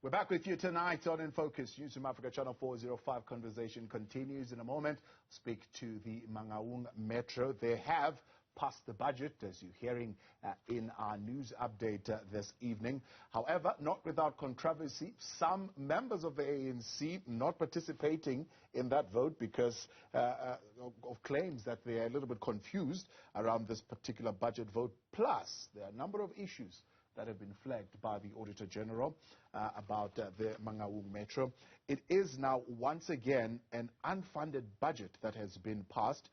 We're back with you tonight on In Focus. Newzroom Afrika Channel 405 conversation continues in a moment. Speak to the Mangaung Metro. They have passed the budget, as you're hearing in our news update this evening. However, not without controversy. Some members of the ANC not participating in that vote because of claims that they are a little bit confused around this particular budget vote. Plus, there are a number of issues that have been flagged by the Auditor General about the Mangaung Metro. It is now once again an unfunded budget that has been passed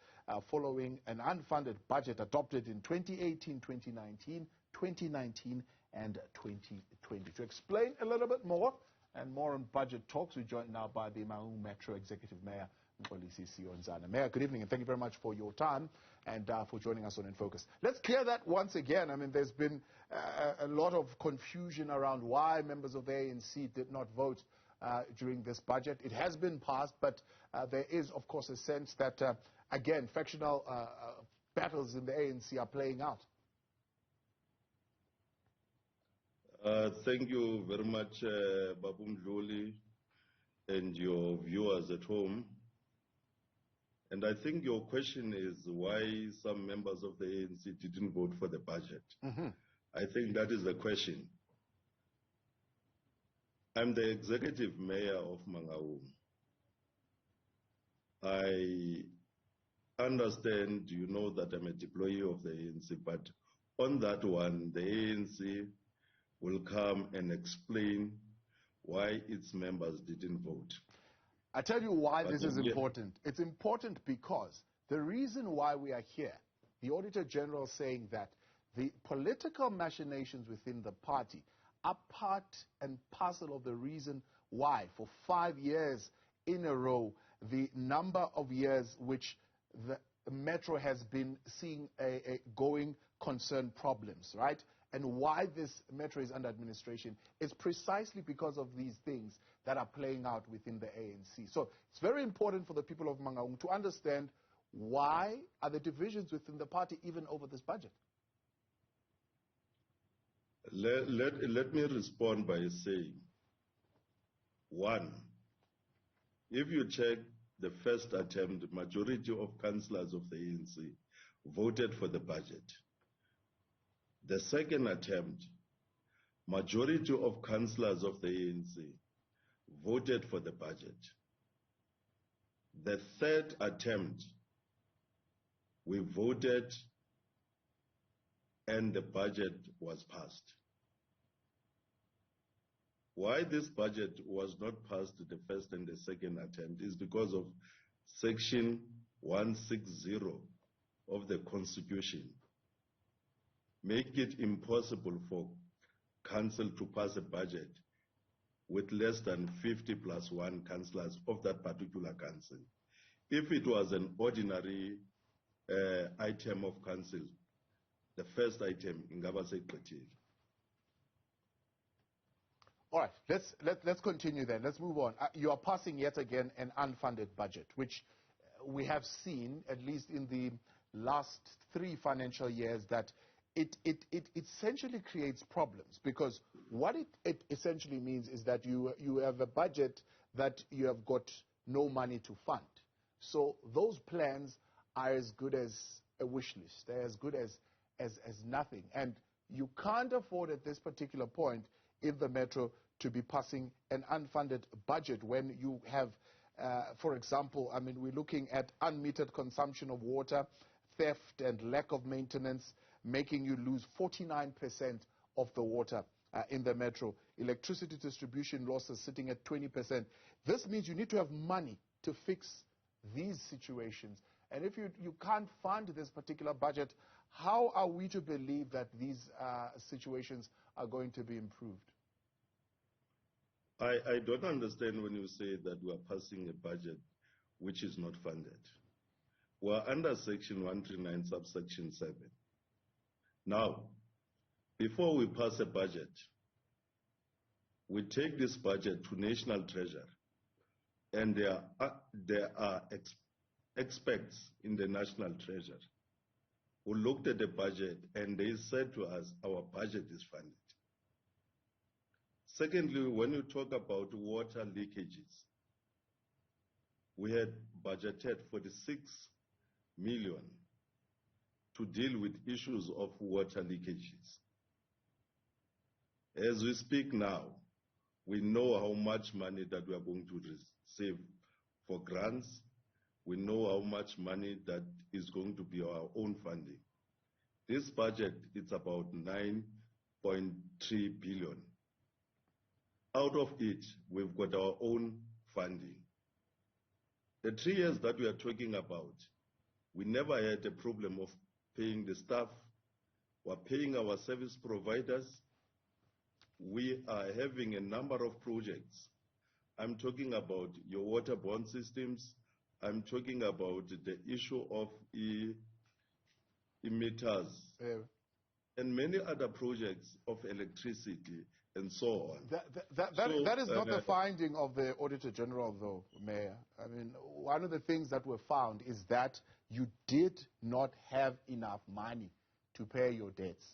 following an unfunded budget adopted in 2018, 2019, 2019 and 2020. To explain a little bit more and more on budget talks, we're joined now by the Mangaung Metro Executive Mayor, Mxolisi Siyonzana. Mayor, good evening and thank you very much for your time and for joining us on In Focus. Let's clear that once again. I mean, there's been a lot of confusion around why members of the ANC did not vote during this budget. It has been passed, but there is, of course, a sense that, again, factional battles in the ANC are playing out. Thank you very much, Babu Mdluli, and your viewers at home. And I think your question is why some members of the ANC didn't vote for the budget. I think that is the question. I'm the executive mayor of Mangaung. I understand, you know, that I'm a deployee of the ANC, but on that one, the ANC will come and explain why its members didn't vote. I tell you why this is important. It's important because the reason why we are here, the Auditor General saying that the political machinations within the party are part and parcel of the reason why for 5 years in a row, the number of years which the Metro has been seeing a going concern problems, right? And why this Metro is under administration is precisely because of these things that are playing out within the ANC. So it's very important for the people of Mangaung to understand why are the divisions within the party even over this budget. Let me respond by saying, one, if you check the first attempt, the majority of councillors of the ANC voted for the budget. The second attempt, majority of councillors of the ANC voted for the budget. The third attempt, we voted and the budget was passed. Why this budget was not passed the first and the second attempt is because of Section 160 of the Constitution. Make it impossible for council to pass a budget with less than 50+1 councillors of that particular council. If it was an ordinary item of council, the first item, ingaba seqedile. All right, let's continue then. Let's move on. You are passing yet again an unfunded budget, which we have seen, at least in the last 3 financial years, that it essentially creates problems, because what it essentially means is that you have a budget that you have got no money to fund. So those plans are as good as a wish list. They're as good as nothing. And you can't afford at this particular point in the Metro to be passing an unfunded budget when you have, for example, I mean, we're looking at unmetered consumption of water, theft and lack of maintenance, making you lose 49% of the water in the Metro. Electricity distribution losses sitting at 20%. This means you need to have money to fix these situations. And if you can't fund this particular budget, how are we to believe that these situations are going to be improved? I don't understand when you say that we are passing a budget which is not funded. We are under Section 139, subsection 7. Now, before we pass a budget, we take this budget to National Treasury, and there are experts in the National Treasury who looked at the budget and they said to us, our budget is funded. Secondly, when you talk about water leakages, we had budgeted 46 million to deal with issues of water leakages. As we speak now, we know how much money that we are going to receive for grants. We know how much money that is going to be our own funding. This budget is about 9.3 billion. Out of it, we've got our own funding. The 3 years that we are talking about, we never had a problem of paying the staff. We're paying our service providers. We are having a number of projects. I'm talking about your waterborne systems. I'm talking about the issue of emitters and many other projects of electricity and so on. That is not the finding of the Auditor General, though, Mayor. I mean, one of the things that were found is that you did not have enough money to pay your debts.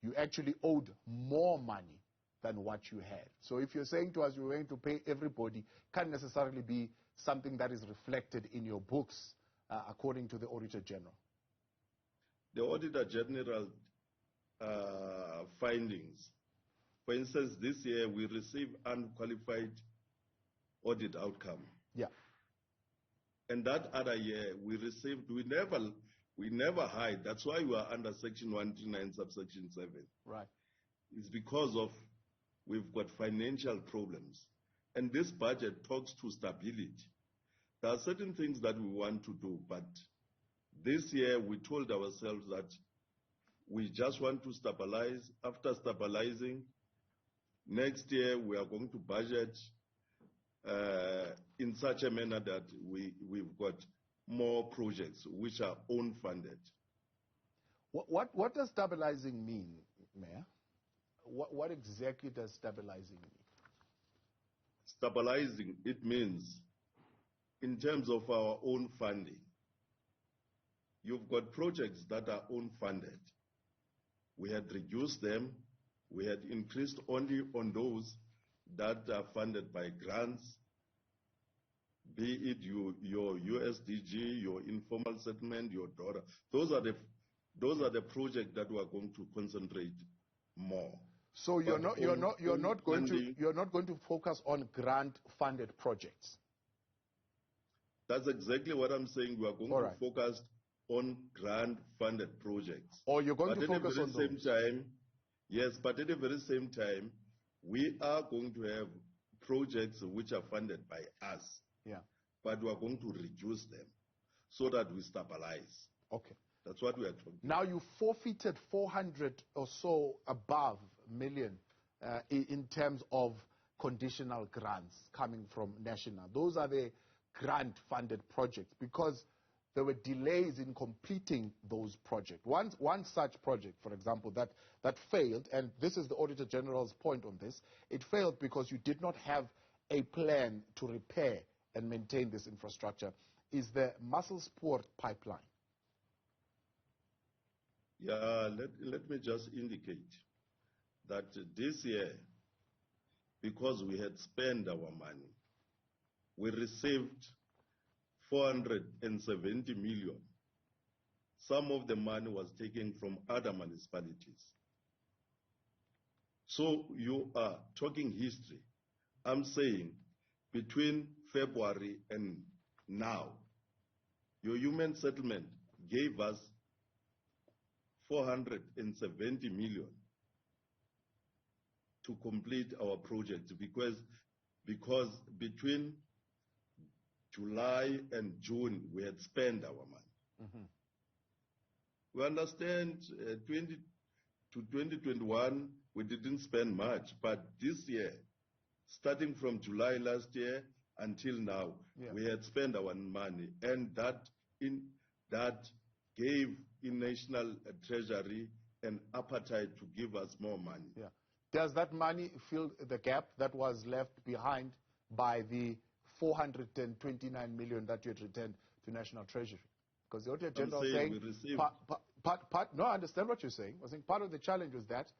You actually owed more money than what you had. So if you're saying to us you're going to pay everybody, can't necessarily be something that is reflected in your books, according to the Auditor General. The Auditor General findings, for instance, this year we received unqualified audit outcome. Yeah. And that other year we received, we never hide. That's why we are under Section 139, subsection 7. Right. It's because of we've got financial problems. And this budget talks to stability. There are certain things that we want to do, but this year we told ourselves that we just want to stabilize. After stabilizing, next year we are going to budget in such a manner that we've got more projects which are own funded. What does stabilizing mean, Mayor? What exactly does stabilizing mean? Stabilizing, it means in terms of our own funding. You've got projects that are own funded. We had reduced them. We had increased only on those that are funded by grants, be it your USDG, your informal settlement, your DORA. Those are the projects that we are going to concentrate more. So you're not going to focus on grant-funded projects. That's exactly what I'm saying. We are going to focus on grant-funded projects. Or you're going to focus on those. At the very same time, yes, but at the very same time, we are going to have projects which are funded by us. Yeah. But we are going to reduce them so that we stabilize. Okay. That's what we are talking about. Now you forfeited 400 or so above million in terms of conditional grants coming from national. Those are the grant-funded projects because there were delays in completing those projects. One such project, for example, that failed, and this is the Auditor General's point on this, it failed because you did not have a plan to repair and maintain this infrastructure, is the Mxolisi pipeline. Yeah, let me just indicate that this year, because we had spent our money, we received 470 million. Some of the money was taken from other municipalities. So you are talking history. I'm saying between February and now, your human settlement gave us 470 million to complete our project because between July and June, we had spent our money. Mm-hmm. We understand 20 to 2021, we didn't spend much, but this year, starting from July last year until now, we had spent our money, and that gave in National Treasury an appetite to give us more money. Yeah. Does that money fill the gap that was left behind by the 429 million that you had returned to National Treasury? Because the Auditor General saying, no, I understand what you're saying. I think part of the challenge was that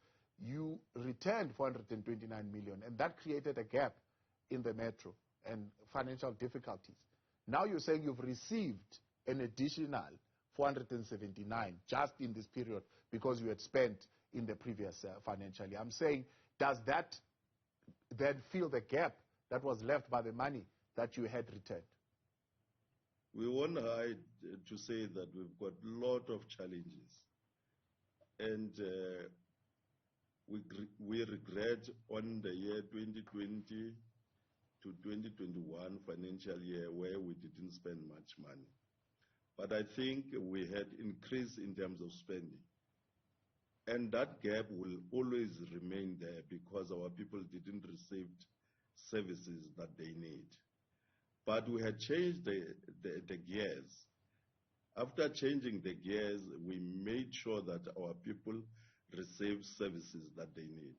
you returned 429 million, and that created a gap in the metro and financial difficulties. Now you're saying you've received an additional 479 just in this period because you had spent in the previous financial year. I'm saying, does that then fill the gap that was left by the money that you had returned? We won't hide to say that we've got a lot of challenges. And we regret on the year 2020 to 2021 financial year where we didn't spend much money. But I think we had increase in terms of spending. And that gap will always remain there because our people didn't receive services that they need. But we had changed the gears. After changing the gears, we made sure that our people receive services that they need.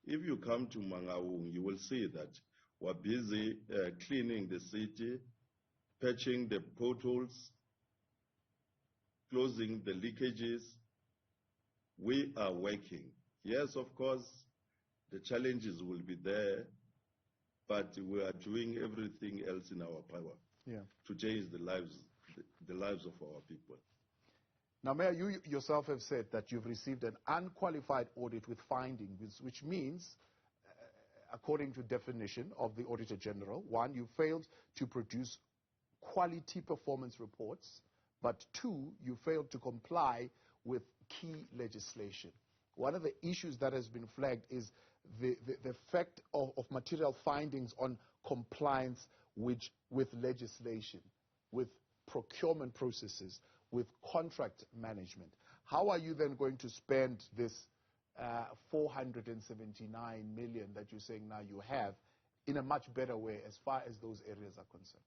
If you come to Mangaung, you will see that we're busy cleaning the city, patching the potholes, closing the leakages. We are working. Yes, of course, the challenges will be there, but we are doing everything else in our power to change the lives of our people. Now, Mayor, you yourself have said that you've received an unqualified audit with findings, which means, according to definition of the Auditor General, one, you failed to produce quality performance reports, but two, you failed to comply with key legislation. One of the issues that has been flagged is the effect of material findings on compliance with legislation, with procurement processes, with contract management. How are you then going to spend this 479 million that you're saying now you have in a much better way as far as those areas are concerned?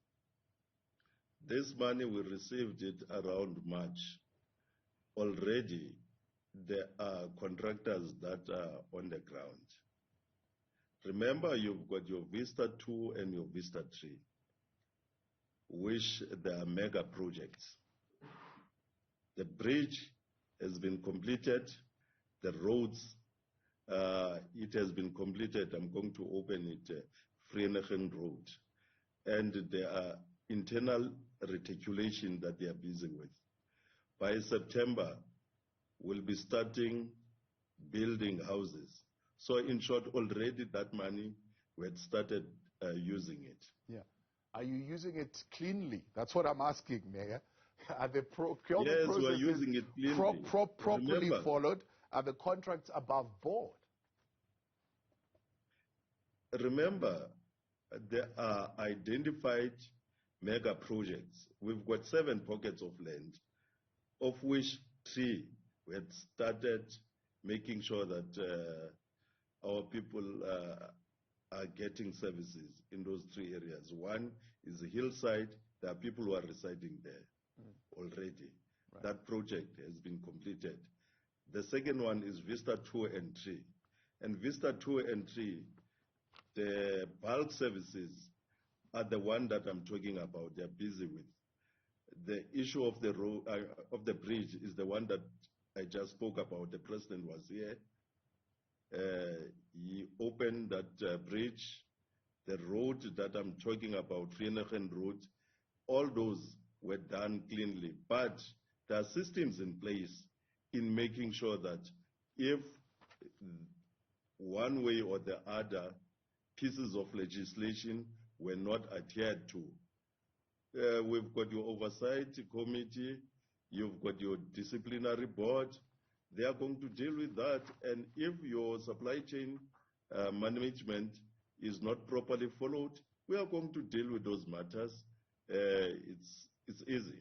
This money, we received it around March. Already, there are contractors that are on the ground. Remember, you've got your Vista 2 and your Vista 3, which they are mega projects. The bridge has been completed. The roads, it has been completed. I'm going to open it, Vereeniging Road. And there are internal reticulation that they are busy with. By September, we'll be starting building houses. So in short, already that money, we had started using it. Yeah. Are you using it cleanly? That's what I'm asking, Mayor. Are the procurement yes, processes we're using it cleanly. Properly followed? Are the contracts above board? Remember, there are identified mega projects. We've got 7 pockets of land, of which 3 we had started making sure that our people are getting services in those 3 areas. One is the hillside. There are people who are residing there already. Right. That project has been completed. The second one is Vista 2 and 3. And Vista 2 and 3, the bulk services are the one that I'm talking about. They're busy with. The issue of the road, of the bridge is the one that I just spoke about. The president was here. He opened that bridge. The road that I'm talking about, Vereeniging Road, all those were done cleanly. But there are systems in place in making sure that if one way or the other pieces of legislation were not adhered to, we've got your oversight committee, you've got your disciplinary board. They are going to deal with that. And if your supply chain management is not properly followed, we are going to deal with those matters. It's easy.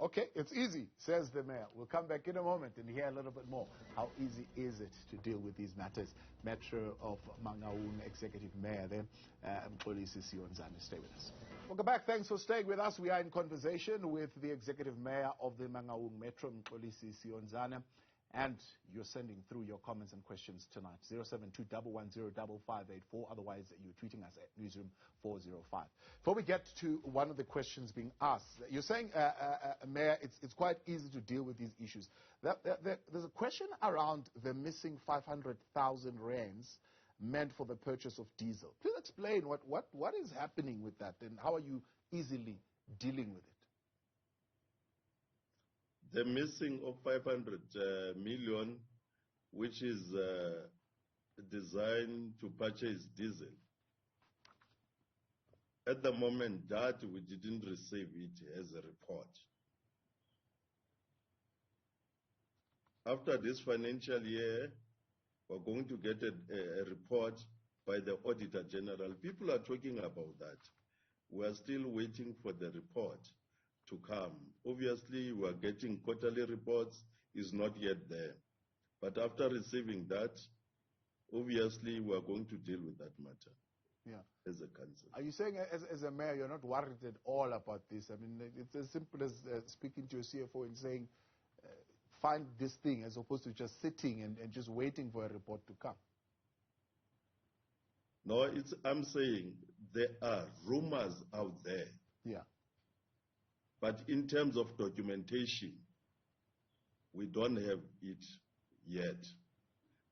Okay, it's easy, says the mayor. We'll come back in a moment and hear a little bit more. How easy is it to deal with these matters? Metro of Mangaung Executive Mayor there, Mxolisi Siyonzana. Stay with us. Welcome back. Thanks for staying with us. We are in conversation with the Executive Mayor of the Mangaung Metro, Mxolisi Siyonzana. And you're sending through your comments and questions tonight. 072-110-5584. Otherwise, you're tweeting us at Newzroom 405. Before we get to one of the questions being asked, you're saying, Mayor, it's quite easy to deal with these issues. There's a question around the missing 500,000 rands meant for the purchase of diesel. Please explain what is happening with that and how are you easily dealing with it? The missing of 500 million, which is designed to purchase diesel. At the moment that we didn't receive it as a report. After this financial year, we're going to get a report by the Auditor General. People are talking about that. We're still waiting for the report to come. Obviously, we are getting quarterly reports, is not yet there. But after receiving that, obviously, we are going to deal with that matter as a council. Are you saying, as a mayor, you're not worried at all about this? I mean, it's as simple as speaking to your CFO and saying, find this thing, as opposed to just sitting and just waiting for a report to come. No, I'm saying there are rumors out there. Yeah. But in terms of documentation, we don't have it yet.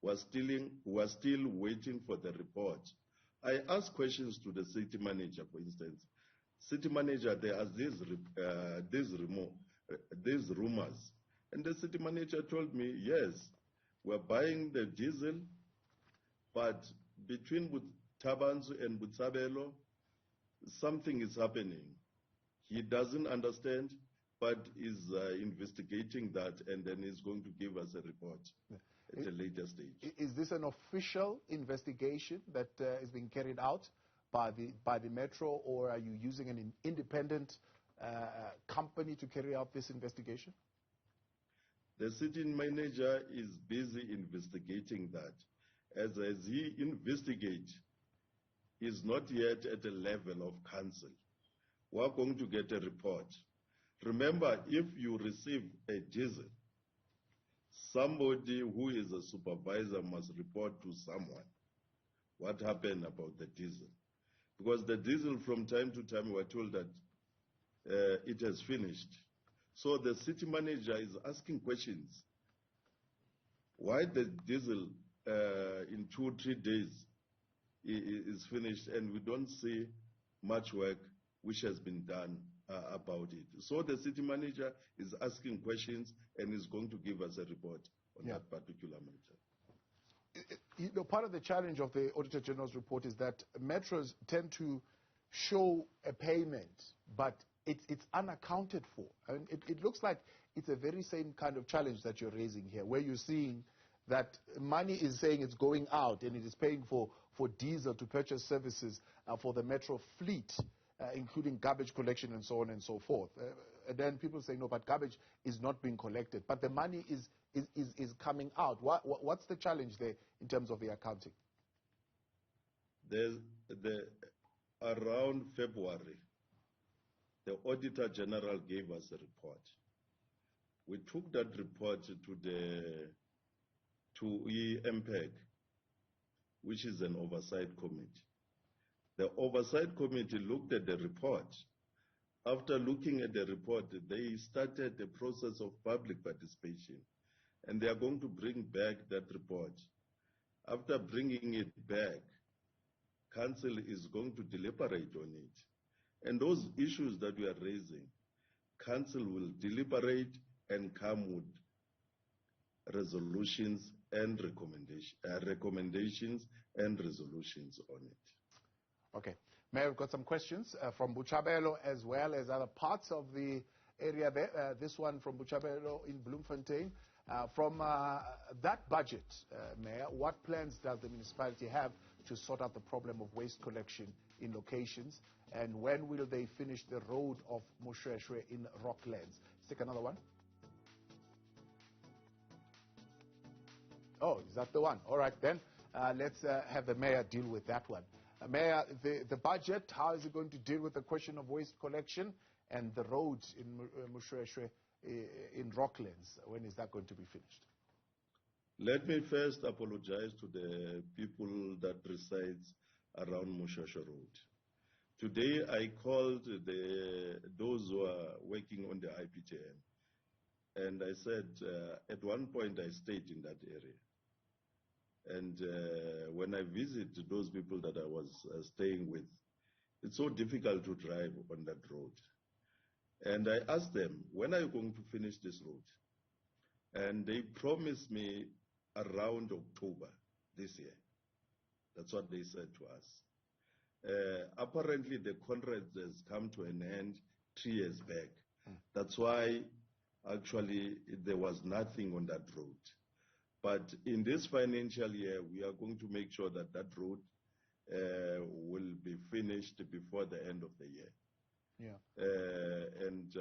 We're still waiting for the report. I asked questions to the city manager, for instance. City manager, there are these rumors. And the city manager told me, yes, we're buying the diesel, but between Tabanzu and Butsabelo, something is happening. He doesn't understand, but is investigating that, and then he's going to give us a report at a later stage. Is this an official investigation that is being carried out by the Metro, or are you using an independent company to carry out this investigation? The city manager is busy investigating that. As he investigates, he's not yet at the level of council. We're going to get a report. Remember, if you receive a diesel, somebody who is a supervisor must report to someone what happened about the diesel. Because the diesel, from time to time, we're told that it has finished. So the city manager is asking questions. Why the diesel in 2-3 days is finished and we don't see much work which has been done about it. So the city manager is asking questions and is going to give us a report on that particular matter. You know, part of the challenge of the Auditor General's report is that metros tend to show a payment, but it's unaccounted for. And it looks like it's a very same kind of challenge that you're raising here, where you're seeing that money is saying it's going out and it is paying for diesel to purchase services for the metro fleet, including garbage collection and so on and so forth. And then people say, no, but garbage is not being collected. But the money is coming out. What's the challenge there in terms of the accounting? Around February, the Auditor General gave us a report. We took that report to MPEG, which is an oversight committee. The oversight committee looked at the report. After looking at the report, they started the process of public participation, and they are going to bring back that report. After bringing it back, Council is going to deliberate on it. And those issues that we are raising, Council will deliberate and come with resolutions and recommendations and resolutions on it. Okay. Mayor, we've got some questions from Buchabelo as well as other parts of the area there. This one from Buchabelo in Bloemfontein. From that budget, Mayor, what plans does the municipality have to sort out the problem of waste collection in locations? And when will they finish the road of Mxolisi in Rocklands? Let's take another one. Oh, is that the one? All right, then. Let's have the mayor deal with that one. Mayor, the budget, how is it going to deal with the question of waste collection and the roads in Mxolisi in Rocklands? When is that going to be finished? Let me first apologize to the people that resides around Mushasha Road. Today I called those who are working on the IPTN, and I said at one point I stayed in that area. And when I visit those people that I was staying with, it's so difficult to drive on that road. And I asked them, when are you going to finish this road? And they promised me around October this year. That's what they said to us. Apparently, the contract has come to an end 3 years back. That's why, actually, there was nothing on that road. But in this financial year, we are going to make sure that that road will be finished before the end of the year. Yeah. And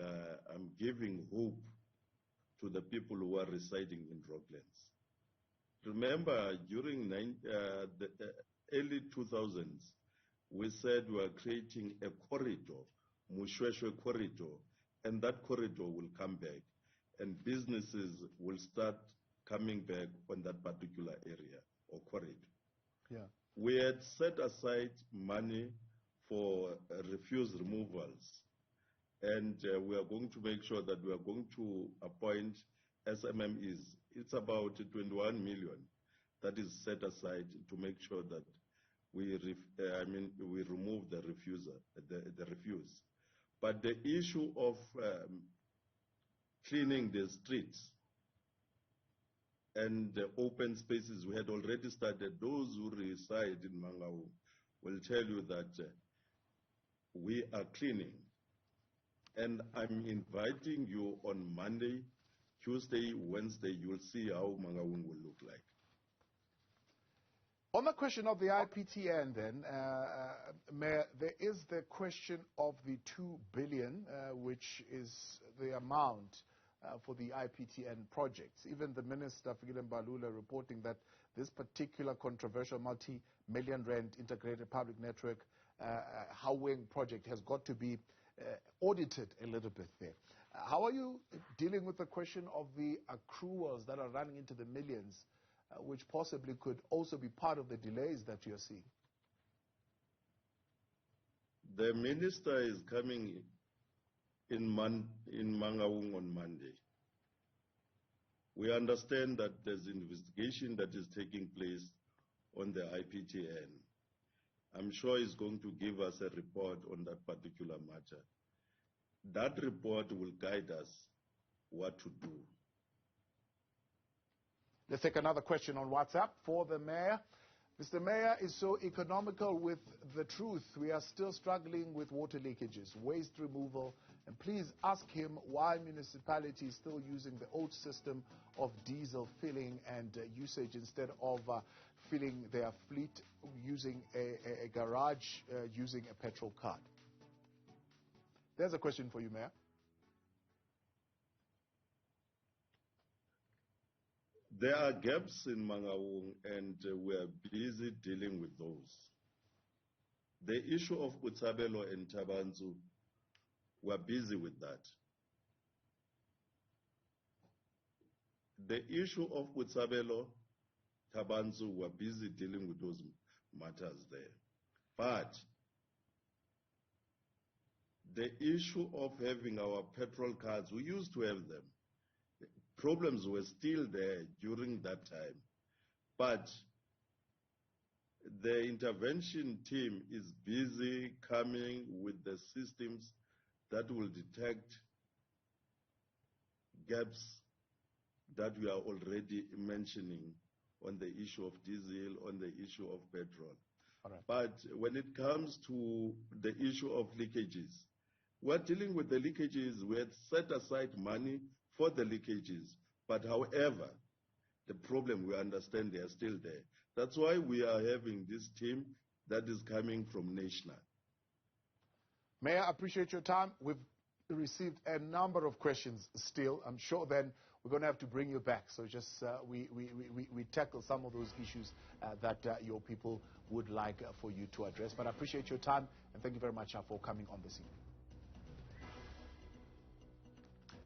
I'm giving hope to the people who are residing in Rocklands. Remember, during the early 2000s, we said we are creating a corridor, Mushweshwe corridor, and that corridor will come back, and businesses will start coming back on that particular area or corridor. Yeah. We had set aside money for refuse removals, and we are going to make sure that we are going to appoint SMMEs. It's about 21 million that is set aside to make sure that we remove the refuse. But the issue of cleaning the streets and the open spaces, we had already started. Those who reside in Mangaung will tell you that we are cleaning. And I'm inviting you on Monday, Tuesday, Wednesday. You'll see how Mangaung will look like. On the question of the IPTN then, Mayor, there is the question of the 2 billion, which is the amount for the IPTN projects. Even the Minister, Fikile Mbalula, reporting that this particular controversial multi-million rand integrated public network Haweng project has got to be audited a little bit there. How are you dealing with the question of the accruals that are running into the millions, which possibly could also be part of the delays that you're seeing? The minister is coming in Mangaung on Monday. We understand that there's investigation that is taking place on the IPTN. I'm sure he's going to give us a report on that particular matter. That report will guide us what to do. Let's take another question on WhatsApp for the Mayor. Mr. Mayor is so economical with the truth. We are still struggling with water leakages, waste removal, and please ask him why municipality is still using the old system of diesel filling and usage instead of filling their fleet using a garage, using a petrol card. There's a question for you, Mayor. There are gaps in Mangaung, and we are busy dealing with those. The issue of Utsabelo and Tabanzu, we are busy with that. The issue of Utsabelo, Tabanzu, we are busy dealing with those matters there. But the issue of having our petrol cards, we used to have them. Problems were still there during that time, but the intervention team is busy coming with the systems that will detect gaps that we are already mentioning on the issue of diesel, on the issue of petrol. All right. But when it comes to the issue of leakages, we're dealing with the leakages. We had set aside money for the leakages, but however, the problem, we understand they are still there. That's why we are having this team that is coming from National. Mayor, I appreciate your time. We've received a number of questions still. I'm sure then we're going to have to bring you back. So just we tackle some of those issues that your people would like for you to address. But I appreciate your time, and thank you very much for coming on this evening.